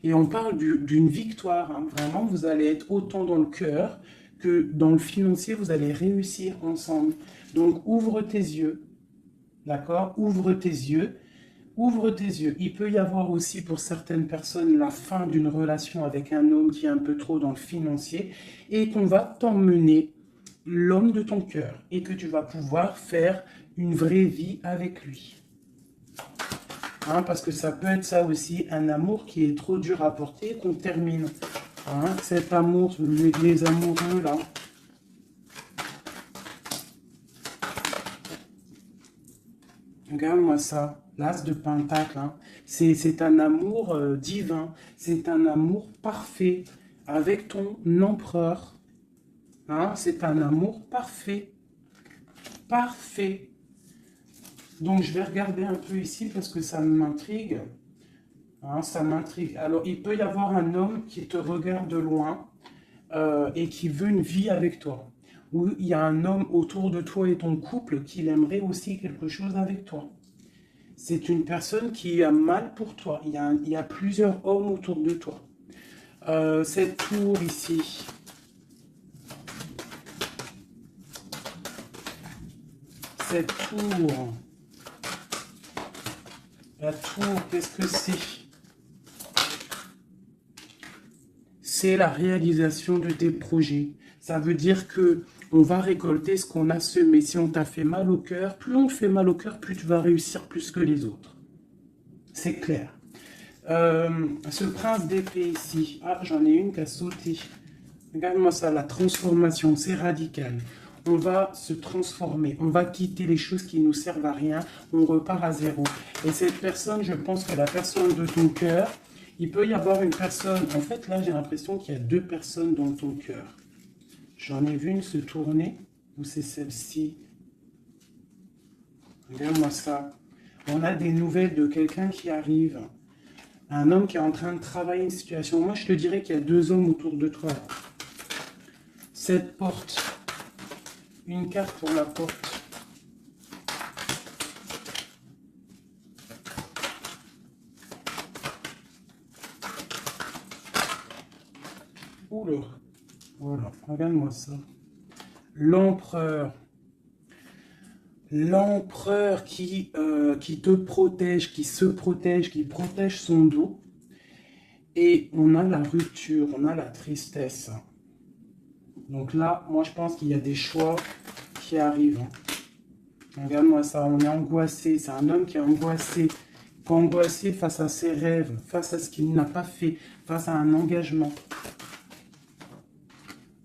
Et on parle d'une victoire. Hein. Vraiment, vous allez être autant dans le cœur que dans le financier, vous allez réussir ensemble. Donc, ouvre tes yeux. D'accord? Ouvre tes yeux. Ouvre tes yeux. Il peut y avoir aussi pour certaines personnes la fin d'une relation avec un homme qui est un peu trop dans le financier et qu'on va t'emmener l'homme de ton cœur et que tu vas pouvoir faire une vraie vie avec lui. Hein, parce que ça peut être ça aussi, un amour qui est trop dur à porter qu'on termine. Hein, cet amour, les amoureux là. Regarde-moi ça, l'as de pentacle. Hein. C'est un amour divin, c'est un amour parfait avec ton empereur. Hein, c'est un amour parfait. Parfait. Donc, je vais regarder un peu ici parce que ça m'intrigue. Hein, ça m'intrigue. Alors, il peut y avoir un homme qui te regarde de loin et qui veut une vie avec toi. Ou il y a un homme autour de toi et ton couple qui aimerait aussi quelque chose avec toi. C'est une personne qui a mal pour toi. Il y a plusieurs hommes autour de toi. Cette tour ici. Cette tour. La tour, qu'est-ce que c'est? C'est la réalisation de tes projets. Ça veut dire que on va récolter ce qu'on a semé. Si on t'a fait mal au cœur, plus on te fait mal au cœur, plus tu vas réussir plus que les autres. C'est clair. Ce prince d'épée ici. Ah, j'en ai une qui a sauté. Regarde-moi ça, la transformation, c'est radical. On va se transformer, on va quitter les choses qui nous servent à rien, on repart à zéro. Et cette personne, je pense que la personne de ton cœur, il peut y avoir une personne, en fait là j'ai l'impression qu'il y a deux personnes dans ton cœur. J'en ai vu une se tourner, ou c'est celle-ci. Regarde-moi ça. On a des nouvelles de quelqu'un qui arrive. Un homme qui est en train de travailler une situation. Moi je te dirais qu'il y a deux hommes autour de toi. Cette porte. Une carte pour la porte. Oula. Voilà, regarde-moi ça. L'empereur. L'empereur qui te protège, qui se protège, qui protège son dos. Et on a la rupture, on a la tristesse. Donc là, moi je pense qu'il y a des choix qui arrivent. Regarde-moi ça, on est angoissé. C'est un homme qui est angoissé. Angoissé face à ses rêves, face à ce qu'il n'a pas fait, face à un engagement.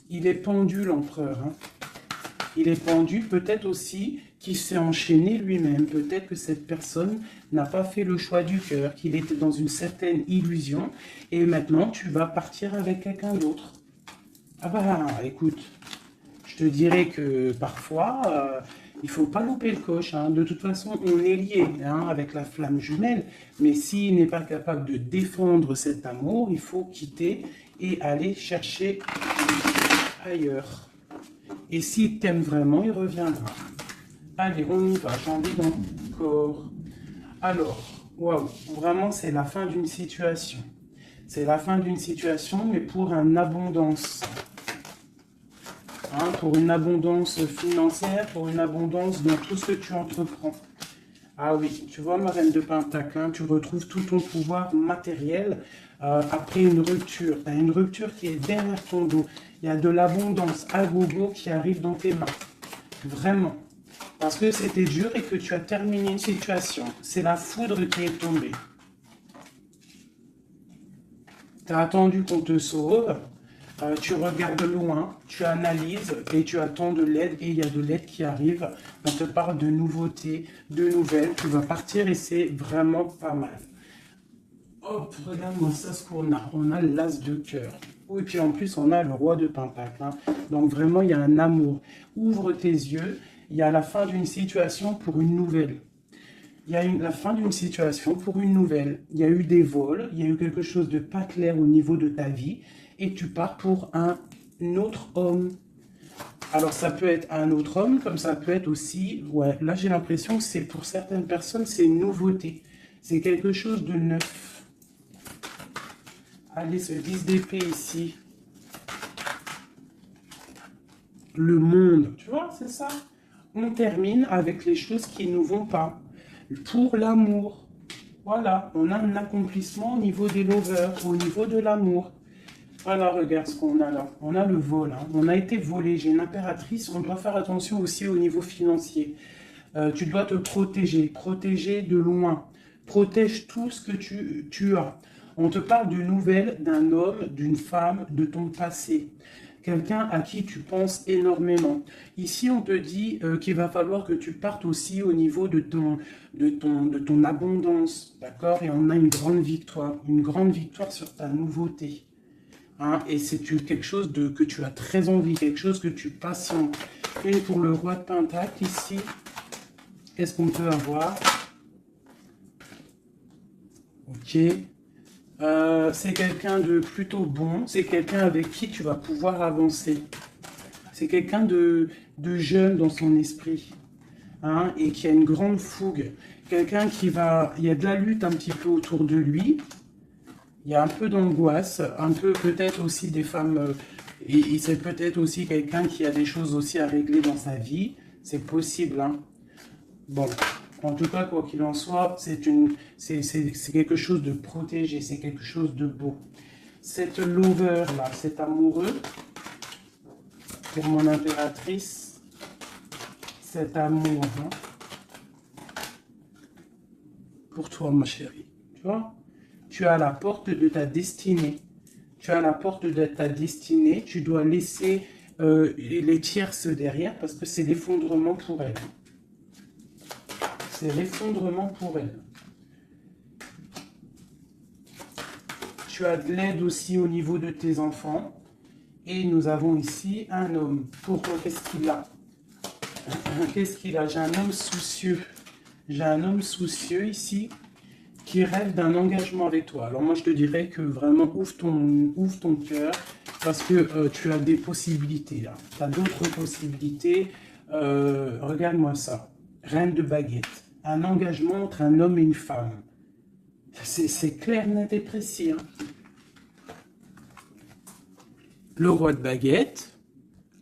Il est pendu, l'empereur. Hein. Il est pendu, peut-être aussi qu'il s'est enchaîné lui-même. Peut-être que cette personne n'a pas fait le choix du cœur, qu'il était dans une certaine illusion. Et maintenant, tu vas partir avec quelqu'un d'autre. Ah bah, écoute, je te dirais que parfois, il ne faut pas louper le coche. Hein. De toute façon, on est lié hein, avec la flamme jumelle. Mais s'il n'est pas capable de défendre cet amour, il faut quitter et aller chercher ailleurs. Et s'il t'aime vraiment, il reviendra. Allez, on y va, j'ai envie d'encore. Alors, waouh, vraiment, c'est la fin d'une situation. C'est la fin d'une situation, mais pour une abondance. Hein, pour une abondance financière, pour une abondance dans tout ce que tu entreprends. Ah oui, tu vois, ma reine de Pentacle, hein, tu retrouves tout ton pouvoir matériel après une rupture. Tu as une rupture qui est derrière ton dos. Il y a de l'abondance à gogo qui arrive dans tes mains. Vraiment. Parce que c'était dur et que tu as terminé une situation. C'est la foudre qui est tombée. Tu as attendu qu'on te sauve. Tu regardes loin, tu analyses et tu attends de l'aide et il y a de l'aide qui arrive. On te parle de nouveautés, de nouvelles. Tu vas partir et c'est vraiment pas mal. Hop, regarde-moi ça ce qu'on a. On a l'as de cœur. Oui, et puis en plus, on a le roi de Pentacle. Hein. Donc vraiment, il y a un amour. Ouvre tes yeux. Il y a la fin d'une situation pour une nouvelle. Il y a la fin d'une situation pour une nouvelle. Il y a eu des vols, il y a eu quelque chose de pas clair au niveau de ta vie et tu pars pour un autre homme. Alors ça peut être un autre homme, comme ça peut être aussi, ouais, là j'ai l'impression que c'est pour certaines personnes, c'est une nouveauté. C'est quelque chose de neuf. Allez, ce 10 d'épée ici. Le monde, tu vois, c'est ça. On termine avec les choses qui ne nous vont pas. Pour l'amour. Voilà, on a un accomplissement au niveau des lovers, au niveau de l'amour. Voilà, regarde ce qu'on a là. On a le vol, hein. On a été volé. J'ai une impératrice, on doit faire attention aussi au niveau financier. Tu dois te protéger de loin. Protège tout ce que tu as. On te parle de nouvelles d'un homme, d'une femme, de ton passé. Quelqu'un à qui tu penses énormément. Ici, on te dit qu'il va falloir que tu partes aussi au niveau de ton abondance, d'accord? Et on a une grande victoire sur ta nouveauté. Hein? Et c'est quelque chose que tu as très envie, quelque chose que tu patientes. Une pour le roi de Pentacle, ici. Qu'est-ce qu'on peut avoir? Ok. C'est quelqu'un de plutôt bon, c'est quelqu'un avec qui tu vas pouvoir avancer. C'est quelqu'un de jeune dans son esprit, hein, et qui a une grande fougue. Quelqu'un qui va... Il y a de la lutte un petit peu autour de lui, il y a un peu d'angoisse, un peu peut-être aussi des femmes... et c'est peut-être aussi quelqu'un qui a des choses aussi à régler dans sa vie, c'est possible, hein. Bon... En tout cas, quoi qu'il en soit, c'est quelque chose de protégé, c'est quelque chose de beau. Cette lover-là, cet amoureux, pour mon impératrice, cet amour, hein, pour toi, ma chérie. Tu vois, tu as la porte de ta destinée. Tu as la porte de ta destinée, tu dois laisser les tierces derrière parce que c'est l'effondrement pour elle. C'est l'effondrement pour elle. Tu as de l'aide aussi au niveau de tes enfants. Et nous avons ici un homme. Pourquoi? Qu'est-ce qu'il a? Qu'est-ce qu'il a? J'ai un homme soucieux. J'ai un homme soucieux ici qui rêve d'un engagement avec toi. Alors moi, je te dirais que vraiment, ouvre ton cœur parce que tu as des possibilités là. Tu as d'autres possibilités. Regarde-moi ça. Reine de baguette. Un engagement entre un homme et une femme. C'est clair, net et précis. Hein. Le roi de baguette,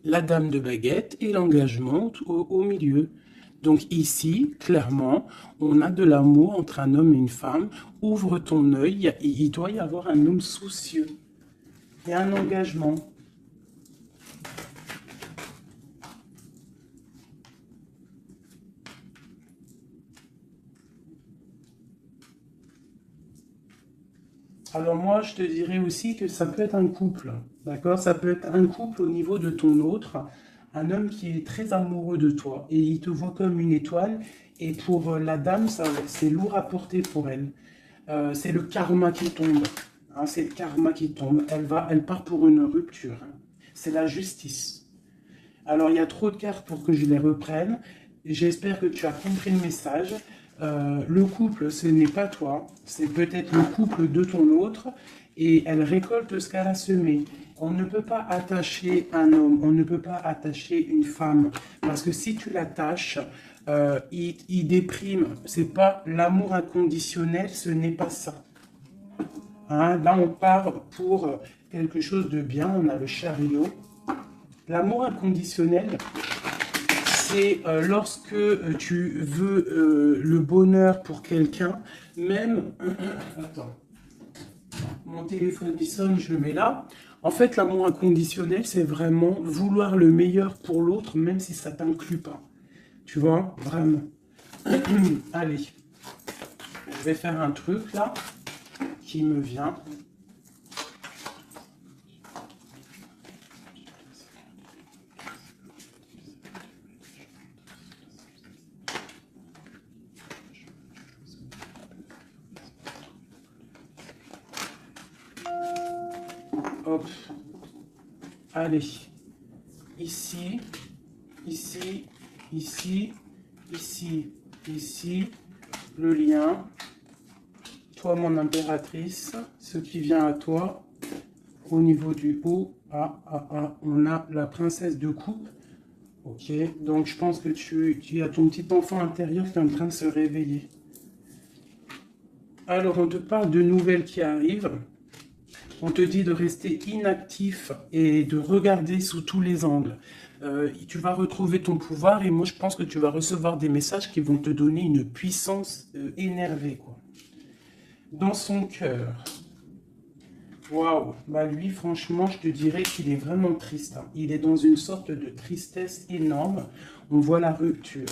la dame de baguette et l'engagement au milieu. Donc ici, clairement, on a de l'amour entre un homme et une femme. Ouvre ton œil, il doit y avoir un homme soucieux. Il y a un engagement. Alors moi, je te dirais aussi que ça peut être un couple, d'accord? Ça peut être un couple au niveau de ton autre, un homme qui est très amoureux de toi et il te voit comme une étoile. Et pour la dame, c'est lourd à porter pour elle. C'est le karma qui tombe. Hein, c'est le karma qui tombe. Elle part pour une rupture. Hein. C'est la justice. Alors, il y a trop de cartes pour que je les reprenne. J'espère que tu as compris le message. Le couple, ce n'est pas toi, c'est peut-être le couple de ton autre, et elle récolte ce qu'elle a semé. On ne peut pas attacher un homme, on ne peut pas attacher une femme, parce que si tu l'attaches, il déprime. C'est pas l'amour inconditionnel, ce n'est pas ça. Hein, là, on part pour quelque chose de bien, on a le chariot. L'amour inconditionnel, c'est lorsque tu veux le bonheur pour quelqu'un, même... Attends, mon téléphone il sonne, je le mets là. En fait, l'amour inconditionnel, c'est vraiment vouloir le meilleur pour l'autre, même si ça t'inclut pas. Tu vois, vraiment. Allez, je vais faire un truc là, qui me vient. Hop. Allez. Ici, ici, ici, ici, ici. Le lien. Toi, mon impératrice. Ce qui vient à toi. Au niveau du haut. On a la princesse de coupe. Ok. Donc, je pense que tu as ton petit enfant intérieur qui est en train de se réveiller. Alors, on te parle de nouvelles qui arrivent. On te dit de rester inactif et de regarder sous tous les angles. Tu vas retrouver ton pouvoir et moi je pense que tu vas recevoir des messages qui vont te donner une puissance énervée, quoi. Dans son cœur. Waouh. Bah lui, franchement, je te dirais qu'il est vraiment triste. Hein. Il est dans une sorte de tristesse énorme. On voit la rupture.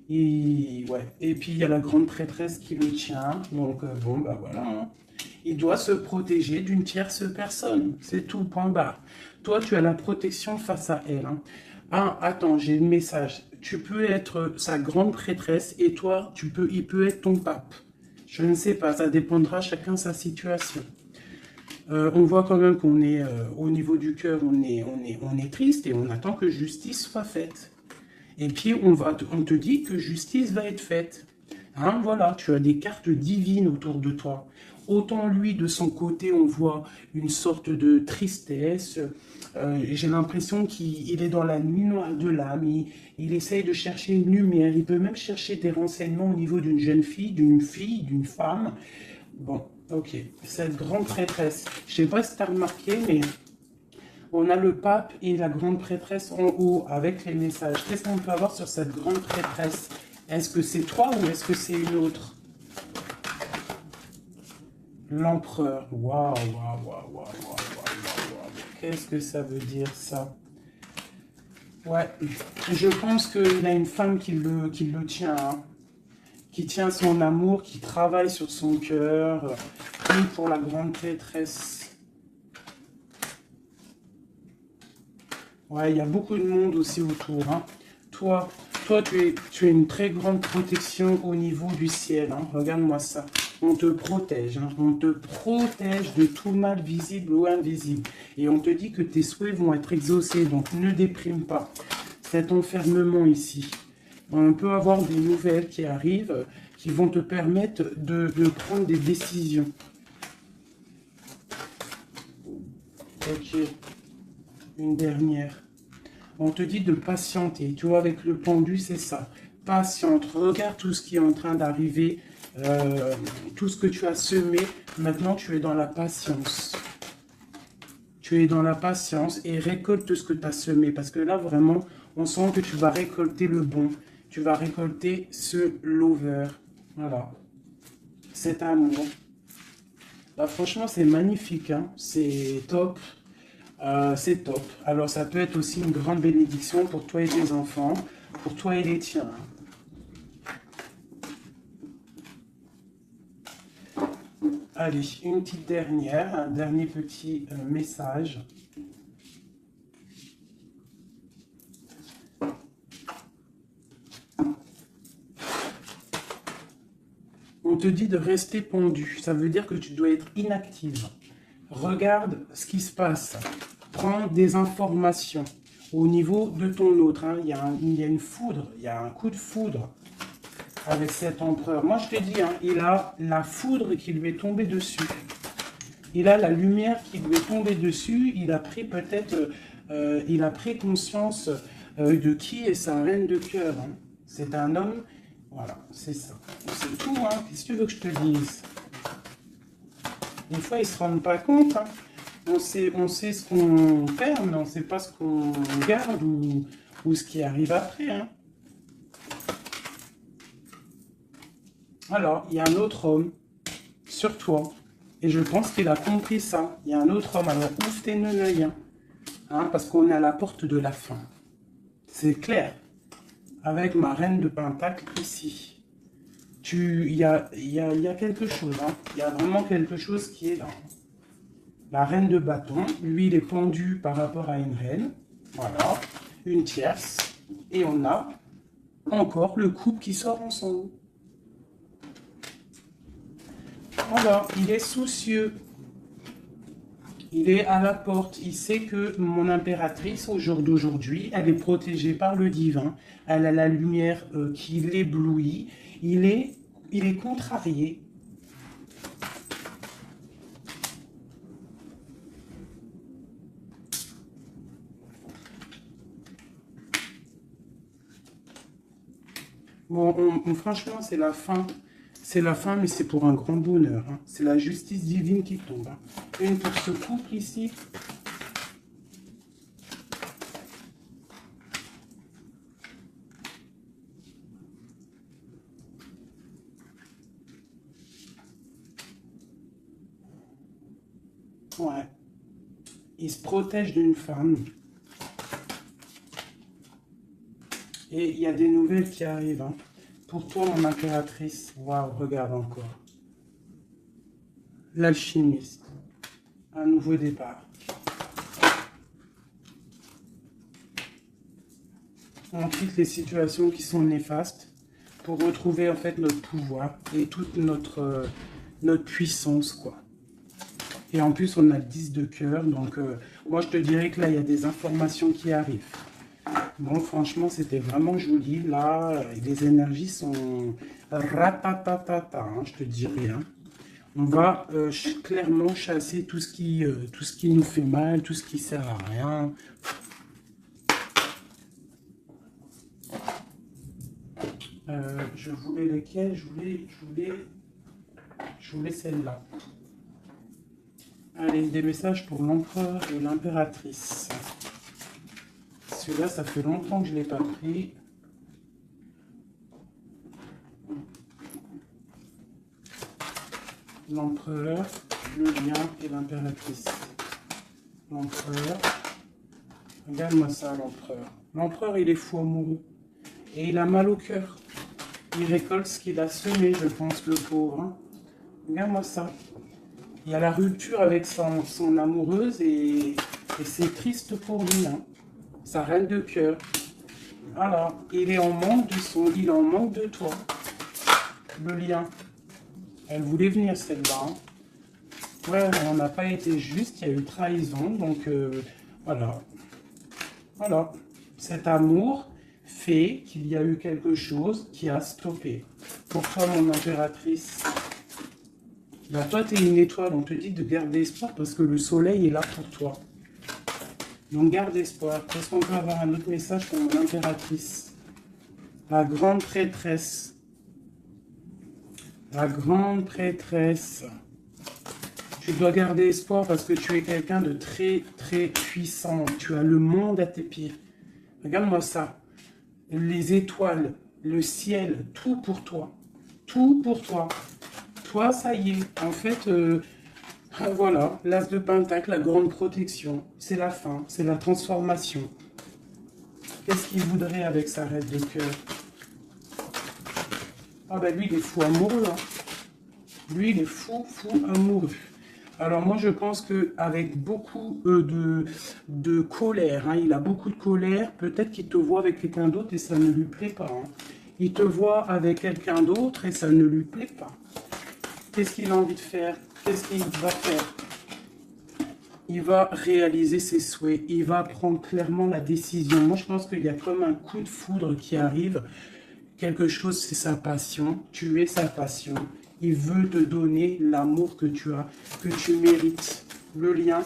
Et, ouais. Et puis il y a la grande prêtresse qui le tient. Donc bon, bah voilà. Hein. Il doit se protéger d'une tierce personne. C'est tout, point barre. Toi, tu as la protection face à elle. Hein. Ah, attends, j'ai le message. Tu peux être sa grande prêtresse et toi, il peut être ton pape. Je ne sais pas, ça dépendra chacun sa situation. On voit quand même qu'on est au niveau du cœur, on est triste et on attend que justice soit faite. Et puis, on te dit que justice va être faite. Hein, voilà, tu as des cartes divines autour de toi. Autant lui, de son côté, on voit une sorte de tristesse. J'ai l'impression qu'il est dans la nuit noire de l'âme. Il essaye de chercher une lumière. Il peut même chercher des renseignements au niveau d'une jeune fille, d'une femme. Bon, ok. Cette grande prêtresse. Je ne sais pas si tu as remarqué, mais on a le pape et la grande prêtresse en haut avec les messages. Qu'est-ce qu'on peut avoir sur cette grande prêtresse? Est-ce que c'est toi ou est-ce que c'est une autre? L'empereur. Waouh, waouh, waouh, waouh, waouh. Qu'est-ce que ça veut dire, ça? Ouais, je pense qu'il a une femme qui le tient, hein, qui tient son amour, qui travaille sur son cœur, prie pour la grande prêtresse. Ouais, il y a beaucoup de monde aussi autour. Hein. Toi, tu es une très grande protection au niveau du ciel. Hein. Regarde-moi ça. On te protège. Hein. On te protège de tout mal visible ou invisible. Et on te dit que tes souhaits vont être exaucés. Donc ne déprime pas. Cet enfermement ici. On peut avoir des nouvelles qui arrivent qui vont te permettre de prendre des décisions. Ok. Une dernière. On te dit de patienter. Tu vois, avec le pendu, c'est ça. Patiente. Regarde tout ce qui est en train d'arriver. Tout ce que tu as semé. Maintenant, tu es dans la patience. Tu es dans la patience et récolte ce que tu as semé. Parce que là, vraiment, on sent que tu vas récolter le bon. Tu vas récolter ce lover. Voilà. Cet amour. Là, franchement, c'est magnifique. Hein. C'est top. C'est top. Alors, ça peut être aussi une grande bénédiction pour toi et tes enfants, pour toi et les tiens. Allez, une petite dernière, un dernier petit message. On te dit de rester pendu. Ça veut dire que tu dois être inactive. Regarde ce qui se passe. Prends des informations au niveau de ton autre. Hein. Il y a une foudre, il y a un coup de foudre. avec cet empereur. Moi, je te dis, hein, il a la foudre qui lui est tombée dessus. Il a la lumière qui lui est tombée dessus. Il a pris peut-être, il a pris conscience de qui est sa reine de cœur. Hein. C'est un homme, voilà, c'est ça. C'est tout, hein. Qu'est-ce que tu veux que je te dise? Des fois, ils ne se rendent pas compte. Hein. On sait ce qu'on perd, mais on ne sait pas ce qu'on garde ou ce qui arrive après. Hein. Alors, il y a un autre homme sur toi. Et je pense qu'il a compris ça. Il y a un autre homme. Alors, ouvre tes l'œil. Hein, parce qu'on est à la porte de la fin. C'est clair. Avec ma reine de Pentacle ici. Il y a quelque chose. Hein. Il y a vraiment quelque chose qui est là. La reine de bâton. Lui, il est pendu par rapport à une reine. Voilà. Une tierce. Et on a encore le couple qui sort ensemble. Voilà, il est soucieux. Il est à la porte. Il sait que mon impératrice, au jour d'aujourd'hui, elle est protégée par le divin. Elle a la lumière qui l'éblouit. Il est contrarié. Bon, franchement, c'est la fin. C'est la fin, mais c'est pour un grand bonheur. Hein. C'est la justice divine qui tombe. Hein. Une pour ce couple ici. Ouais. Il se protège d'une femme. Et il y a des nouvelles qui arrivent. Hein. Pour toi, mon impératrice, waouh, regarde encore. L'alchimiste. Un nouveau départ. On quitte les situations qui sont néfastes pour retrouver en fait notre pouvoir et toute notre puissance, quoi. Et en plus, on a le 10 de cœur, donc moi je te dirais que là, il y a des informations qui arrivent. Bon, franchement, c'était vraiment joli. Là, les énergies sont ratatatata, hein, je te dirais. Hein. On va clairement chasser tout ce qui nous fait mal, tout ce qui sert à rien. Je voulais lesquelles? Je voulais celle-là. Allez, des messages pour l'empereur et l'impératrice. Celui-là, ça fait longtemps que je ne l'ai pas pris. L'empereur, le lien et l'impératrice. L'empereur. Regarde-moi ça, l'empereur. L'empereur, il est fou amoureux. Et il a mal au cœur. Il récolte ce qu'il a semé, je pense, le pauvre. Hein. Regarde-moi ça. Il y a la rupture avec son amoureuse et c'est triste pour lui. Hein. Sa reine de cœur. Voilà, il est en manque il est en manque de toi. Le lien. Elle voulait venir celle-là. Hein. Ouais, on n'a pas été juste, il y a eu trahison, donc voilà. Voilà. Cet amour fait qu'il y a eu quelque chose qui a stoppé. Pour toi, mon impératrice, bah, toi, tu es une étoile, on te dit de garder espoir parce que le soleil est là pour toi. Donc garde espoir. Est-ce qu'on peut avoir un autre message pour mon impératrice? La grande prêtresse. La grande prêtresse. Tu dois garder espoir parce que tu es quelqu'un de très très puissant. Tu as le monde à tes pieds. Regarde-moi ça. Les étoiles, le ciel, tout pour toi. Tout pour toi. Toi, ça y est. En fait... voilà, l'as de Pentacle, la grande protection, c'est la fin, c'est la transformation. Qu'est-ce qu'il voudrait avec sa reine de cœur? Ah ben lui, il est fou amoureux. Hein. Lui, il est fou amoureux. Alors moi, je pense qu'avec beaucoup de colère, hein, il a beaucoup de colère, peut-être qu'il te voit avec quelqu'un d'autre et ça ne lui plaît pas. Hein. Il te voit avec quelqu'un d'autre et ça ne lui plaît pas. Qu'est-ce qu'il a envie de faire? Qu'est-ce qu'il va faire? Il va réaliser ses souhaits. Il va prendre clairement la décision. Moi, je pense qu'il y a comme un coup de foudre qui arrive. quelque chose, c'est sa passion. Tu es sa passion. Il veut te donner l'amour que tu as, que tu mérites. Le lien.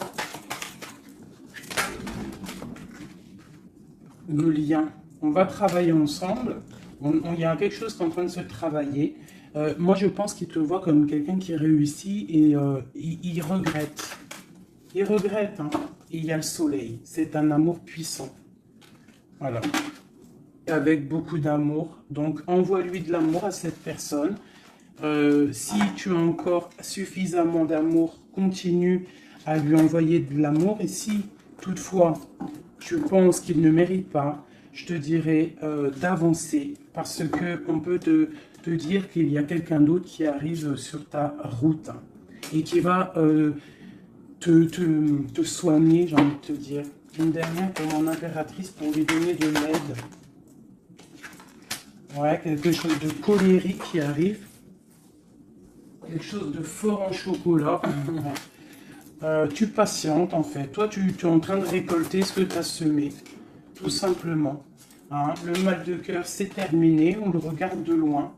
Le lien. On va travailler ensemble. Il y a quelque chose qui est en train de se travailler. Moi, je pense qu'il te voit comme quelqu'un qui réussit et il regrette. Il regrette, hein. Il y a le soleil. C'est un amour puissant. Voilà. Avec beaucoup d'amour. Donc, envoie-lui de l'amour à cette personne. Si tu as encore suffisamment d'amour, continue à lui envoyer de l'amour. Et si, toutefois, tu penses qu'il ne mérite pas, je te dirais d'avancer. Parce qu'on peut te dire qu'il y a quelqu'un d'autre qui arrive sur ta route et qui va te soigner, j'ai envie de te dire. Une dernière pour mon impératrice pour lui donner de l'aide. Ouais, quelque chose de colérique qui arrive. Quelque chose de fort en chocolat. Tu patientes en fait. Toi, tu es en train de récolter ce que tu as semé. Tout simplement. Hein, le mal de cœur, c'est terminé. On le regarde de loin.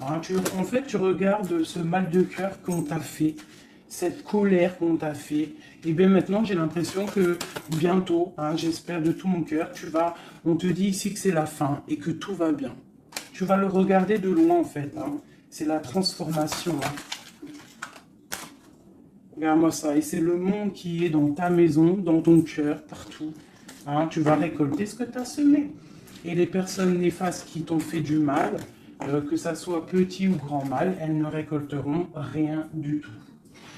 Hein, en fait, tu regardes ce mal de cœur qu'on t'a fait. Cette colère qu'on t'a fait. Et bien maintenant, j'ai l'impression que bientôt, hein, j'espère de tout mon cœur, on te dit ici que c'est la fin et que tout va bien. Tu vas le regarder de loin en fait. Hein. C'est la transformation. Hein. Regarde-moi ça. Et c'est le monde qui est dans ta maison, dans ton cœur, partout. Hein. Tu vas récolter ce que tu as semé. Et les personnes néfastes qui t'ont fait du mal, que ça soit petit ou grand mal, elles ne récolteront rien du tout.